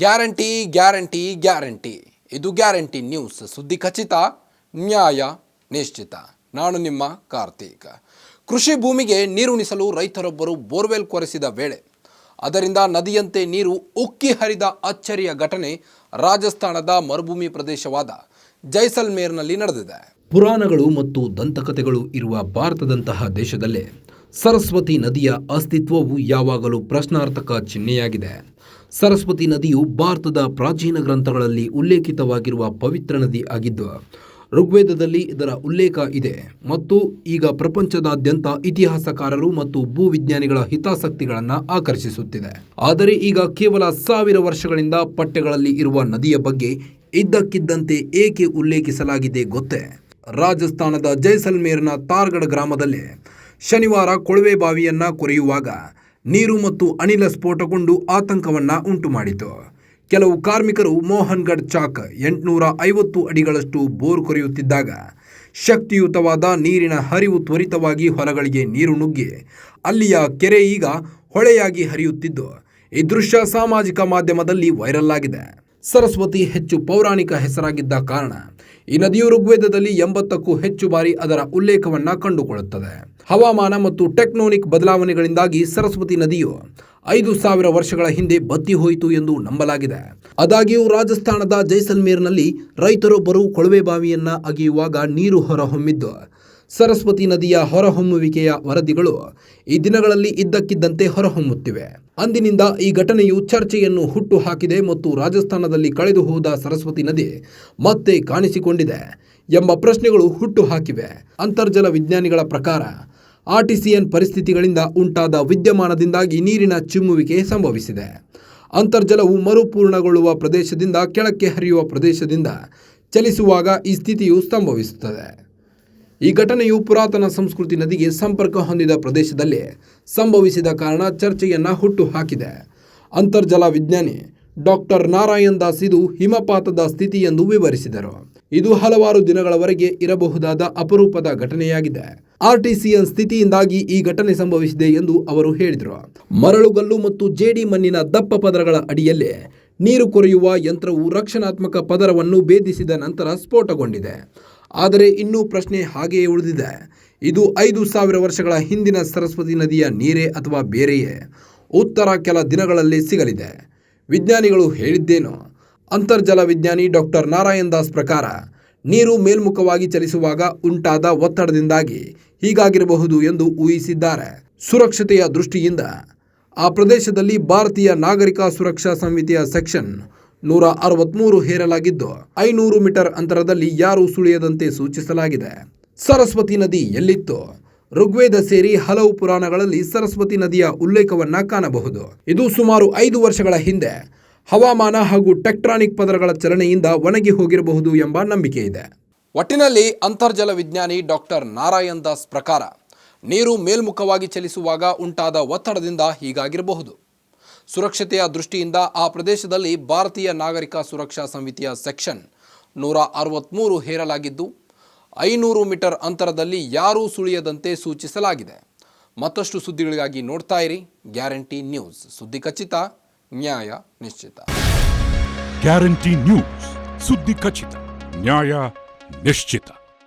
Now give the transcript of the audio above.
Guarantee guarantee guarantee ಇದು guarantee news. ಸುದ್ದಿ ಖಚಿತ, ನ್ಯಾಯ ನಿಶ್ಚಿತ. ನಾನು ನಿಮ್ಮ ಕಾರ್ತಿಕ್. ಕೃಷಿ ಭೂಮಿಗೆ ನೀರುಣಿಸಲು ರೈತರೊಬ್ಬರು ಬೋರ್ವೆಲ್ ಕೊರೆಸಿದ ವೇಳೆ ಅದರಿಂದ ನದಿಯಂತೆ ನೀರು ಉಕ್ಕಿ ಹರಿದ ಅಚ್ಚರಿಯ ಘಟನೆ ರಾಜಸ್ಥಾನದ ಮರುಭೂಮಿ ಪ್ರದೇಶವಾದ ಜೈಸಲ್ಮೇರ್ನಲ್ಲಿ ನಡೆದಿದೆ. ಪುರಾಣಗಳು ಮತ್ತು ದಂತಕಥೆಗಳು ಇರುವ ಭಾರತದಂತಹ ದೇಶದಲ್ಲೇ ಸರಸ್ವತಿ ನದಿಯ ಅಸ್ತಿತ್ವವು ಯಾವಾಗಲೂ ಪ್ರಶ್ನಾರ್ಥಕ ಚಿಹ್ನೆಯಾಗಿದೆ. ಸರಸ್ವತಿ ನದಿಯು ಭಾರತದ ಪ್ರಾಚೀನ ಗ್ರಂಥಗಳಲ್ಲಿ ಉಲ್ಲೇಖಿತವಾಗಿರುವ ಪವಿತ್ರ ನದಿ ಆಗಿದ್ದು, ಋಗ್ವೇದದಲ್ಲಿ ಇದರ ಉಲ್ಲೇಖ ಇದೆ ಮತ್ತು ಈಗ ಪ್ರಪಂಚದಾದ್ಯಂತ ಇತಿಹಾಸಕಾರರು ಮತ್ತು ಭೂವಿಜ್ಞಾನಿಗಳ ಹಿತಾಸಕ್ತಿಗಳನ್ನು ಆಕರ್ಷಿಸುತ್ತಿದೆ. ಆದರೆ ಈಗ ಕೇವಲ 1000 ವರ್ಷಗಳಿಂದ ಪಠ್ಯಗಳಲ್ಲಿ ಇರುವ ನದಿಯ ಬಗ್ಗೆ ಇದ್ದಕ್ಕಿದ್ದಂತೆ ಏಕೆ ಉಲ್ಲೇಖಿಸಲಾಗಿದೆ ಗೊತ್ತೇ? ರಾಜಸ್ಥಾನದ ಜೈಸಲ್ಮೇರ್ನ ತಾರ್ಗಢ ಗ್ರಾಮದಲ್ಲಿ ಶನಿವಾರ ಕೊಳವೆ ಬಾವಿಯನ್ನು ಕೊರೆಯುವಾಗ ನೀರು ಮತ್ತು ಅನಿಲ ಸ್ಫೋಟಗೊಂಡು ಆತಂಕವನ್ನು ಉಂಟುಮಾಡಿತು. ಕೆಲವು ಕಾರ್ಮಿಕರು ಮೋಹನ್ಗಢ್ ಚಾಕ್ 850 ಅಡಿಗಳಷ್ಟು ಬೋರ್ ಕೊರೆಯುತ್ತಿದ್ದಾಗ ಶಕ್ತಿಯುತವಾದ ನೀರಿನ ಹರಿವು ತ್ವರಿತವಾಗಿ ಹೊಲಗಳಿಗೆ ನೀರು ನುಗ್ಗಿ ಅಲ್ಲಿಯ ಕೆರೆ ಈಗ ಹೊಳೆಯಾಗಿ ಹರಿಯುತ್ತಿದ್ದು, ಈ ದೃಶ್ಯ ಸಾಮಾಜಿಕ ಮಾಧ್ಯಮದಲ್ಲಿ ವೈರಲ್ ಆಗಿದೆ. ಸರಸ್ವತಿ ಹೆಚ್ಚು ಪೌರಾಣಿಕ ಹೆಸರಾಗಿದ್ದ ಕಾರಣ ಈ ನದಿಯು ಋಗ್ವೇದದಲ್ಲಿ 80ಕ್ಕೂ ಹೆಚ್ಚು ಬಾರಿ ಅದರ ಉಲ್ಲೇಖವನ್ನು ಕಂಡುಕೊಳ್ಳುತ್ತದೆ. ಹವಾಮಾನ ಮತ್ತು ಟೆಕ್ಟೋನಿಕ್ ಬದಲಾವಣೆಗಳಿಂದಾಗಿ ಸರಸ್ವತಿ ನದಿಯು 5000 ವರ್ಷಗಳ ಹಿಂದೆ ಬತ್ತಿ ಹೋಯಿತು ಎಂದು ನಂಬಲಾಗಿದೆ. ಆದಾಗ್ಯೂ ರಾಜಸ್ಥಾನದ ಜೈಸಲ್ಮೇರ್ನಲ್ಲಿ ರೈತರೊಬ್ಬರು ಕೊಳವೆ ಬಾವಿಯನ್ನು ಅಗೆಯುವಾಗ ನೀರು ಹೊರಹೊಮ್ಮಿದ್ದು, ಸರಸ್ವತಿ ನದಿಯ ಹೊರಹೊಮ್ಮುವಿಕೆಯ ವರದಿಗಳು ಈ ದಿನಗಳಲ್ಲಿ ಇದ್ದಕ್ಕಿದ್ದಂತೆ ಹೊರಹೊಮ್ಮುತ್ತಿವೆ. ಅಂದಿನಿಂದ ಈ ಘಟನೆಯು ಚರ್ಚೆಯನ್ನು ಹುಟ್ಟುಹಾಕಿದೆ ಮತ್ತು ರಾಜಸ್ಥಾನದಲ್ಲಿ ಕಳೆದು ಹೋದ ಸರಸ್ವತಿ ನದಿ ಮತ್ತೆ ಕಾಣಿಸಿಕೊಂಡಿದೆ ಎಂಬ ಪ್ರಶ್ನೆಗಳು ಹುಟ್ಟುಹಾಕಿವೆ. ಅಂತರ್ಜಲ ವಿಜ್ಞಾನಿಗಳ ಪ್ರಕಾರ ಆರ್ಟಿಸಿಯನ್ ಪರಿಸ್ಥಿತಿಗಳಿಂದ ಉಂಟಾದ ವಿದ್ಯಮಾನದಿಂದಾಗಿ ನೀರಿನ ಚಿಮ್ಮುವಿಕೆ ಸಂಭವಿಸಿದೆ. ಅಂತರ್ಜಲವು ಮರುಪೂರ್ಣಗೊಳ್ಳುವ ಪ್ರದೇಶದಿಂದ ಕೆಳಕ್ಕೆ ಹರಿಯುವ ಪ್ರದೇಶದಿಂದ ಚಲಿಸುವಾಗ ಈ ಸ್ಥಿತಿಯು ಸಂಭವಿಸುತ್ತದೆ. ಈ ಘಟನೆಯು ಪುರಾತನ ಸಂಸ್ಕೃತಿ ನದಿಗೆ ಸಂಪರ್ಕ ಹೊಂದಿದ ಪ್ರದೇಶದಲ್ಲಿ ಸಂಭವಿಸಿದ ಕಾರಣ ಚರ್ಚೆಯನ್ನು ಹುಟ್ಟುಹಾಕಿದೆ. ಅಂತರ್ಜಲ ವಿಜ್ಞಾನಿ ಡಾಕ್ಟರ್ ನಾರಾಯಣ್ ದಾಸ್ ಇದು ಹಿಮಪಾತದ ಸ್ಥಿತಿ ಎಂದು ವಿವರಿಸಿದರು. ಇದು ಹಲವಾರು ದಿನಗಳವರೆಗೆ ಇರಬಹುದಾದ ಅಪರೂಪದ ಘಟನೆಯಾಗಿದೆ. ಆರ್ಟಿಸಿಯನ್ ಸ್ಥಿತಿಯಿಂದಾಗಿ ಈ ಘಟನೆ ಸಂಭವಿಸಿದೆ ಎಂದು ಅವರು ಹೇಳಿದರು. ಮರಳುಗಲ್ಲು ಮತ್ತು ಜೇಡಿ ಮಣ್ಣಿನ ದಪ್ಪ ಪದರಗಳ ಅಡಿಯಲ್ಲೇ ನೀರು ಕೊರೆಯುವ ಯಂತ್ರವು ರಕ್ಷಣಾತ್ಮಕ ಪದರವನ್ನು ಭೇದಿಸಿದ ನಂತರ ಸ್ಫೋಟಗೊಂಡಿದೆ. ಆದರೆ ಇನ್ನೂ ಪ್ರಶ್ನೆ ಹಾಗೆಯೇ ಉಳಿದಿದೆ. ಇದು 5000 ವರ್ಷಗಳ ಹಿಂದಿನ ಸರಸ್ವತಿ ನದಿಯ ನೀರೇ ಅಥವಾ ಬೇರೆಯೇ? ಉತ್ತರ ಕೆಲ ದಿನಗಳಲ್ಲಿ ಸಿಗಲಿದೆ. ವಿಜ್ಞಾನಿಗಳು ಹೇಳಿದ್ದೇನು? ಅಂತರ್ಜಲ ವಿಜ್ಞಾನಿ ಡಾಕ್ಟರ್ ನಾರಾಯಣ್ ದಾಸ್ ಪ್ರಕಾರ ನೀರು ಮೇಲ್ಮುಖವಾಗಿ ಚಲಿಸುವಾಗ ಉಂಟಾದ ಒತ್ತಡದಿಂದಾಗಿ ಹೀಗಾಗಿರಬಹುದು ಎಂದು ಊಹಿಸಿದ್ದಾರೆ. ಸುರಕ್ಷತೆಯ ದೃಷ್ಟಿಯಿಂದ ಆ ಪ್ರದೇಶದಲ್ಲಿ ಭಾರತೀಯ ನಾಗರಿಕ ಸುರಕ್ಷಾ ಸಂಹಿತೆಯ ಸೆಕ್ಷನ್ 163 ಹೇರಲಾಗಿದ್ದು, 500 ಮೀಟರ್ ಅಂತರದಲ್ಲಿ ಯಾರೂ ಸುಳಿಯದಂತೆ ಸೂಚಿಸಲಾಗಿದೆ. ಸರಸ್ವತಿ ನದಿ ಎಲ್ಲಿತ್ತು? ಋಗ್ವೇದ ಸೇರಿ ಹಲವು ಪುರಾಣಗಳಲ್ಲಿ ಸರಸ್ವತಿ ನದಿಯ ಉಲ್ಲೇಖವನ್ನ ಕಾಣಬಹುದು. ಇದು ಸುಮಾರು 5 ವರ್ಷಗಳ ಹಿಂದೆ ಹವಾಮಾನ ಹಾಗೂ ಟೆಕ್ಟಾನಿಕ್ ಪದರಗಳ ಚಲನೆಯಿಂದ ಒಣಗಿ ಹೋಗಿರಬಹುದು ಎಂಬ ನಂಬಿಕೆ ಇದೆ. ಒಟ್ಟಿನಲ್ಲಿ ಅಂತರ್ಜಲ ವಿಜ್ಞಾನಿ ಡಾಕ್ಟರ್ ನಾರಾಯಣ್ ದಾಸ್ ಪ್ರಕಾರ ನೀರು ಮೇಲ್ಮುಖವಾಗಿ ಚಲಿಸುವಾಗ ಉಂಟಾದ ಒತ್ತಡದಿಂದ ಹೀಗಾಗಿರಬಹುದು. ಸುರಕ್ಷತೆಯ ದೃಷ್ಟಿಯಿಂದ ಆ ಪ್ರದೇಶದಲ್ಲಿ ಭಾರತೀಯ ನಾಗರಿಕ ಸುರಕ್ಷಾ ಸಂಹಿತೆಯ ಸೆಕ್ಷನ್ 163 ಹೇರಲಾಗಿದ್ದು, 500 ಮೀಟರ್ ಅಂತರದಲ್ಲಿ ಯಾರೂ ಸುಳಿಯದಂತೆ ಸೂಚಿಸಲಾಗಿದೆ. ಮತ್ತಷ್ಟು ಸುದ್ದಿಗಳಿಗಾಗಿ ನೋಡ್ತಾ ಇರಿ ಗ್ಯಾರಂಟಿ ನ್ಯೂಸ್. ಸುದ್ದಿ ಖಚಿತ, ನ್ಯಾಯ ನಿಶ್ಚಿತ. ಗ್ಯಾರಂಟಿ ನ್ಯೂಸ್, ಸುದ್ದಿ ಖಚಿತ, ನ್ಯಾಯ ನಿಶ್ಚಿತ.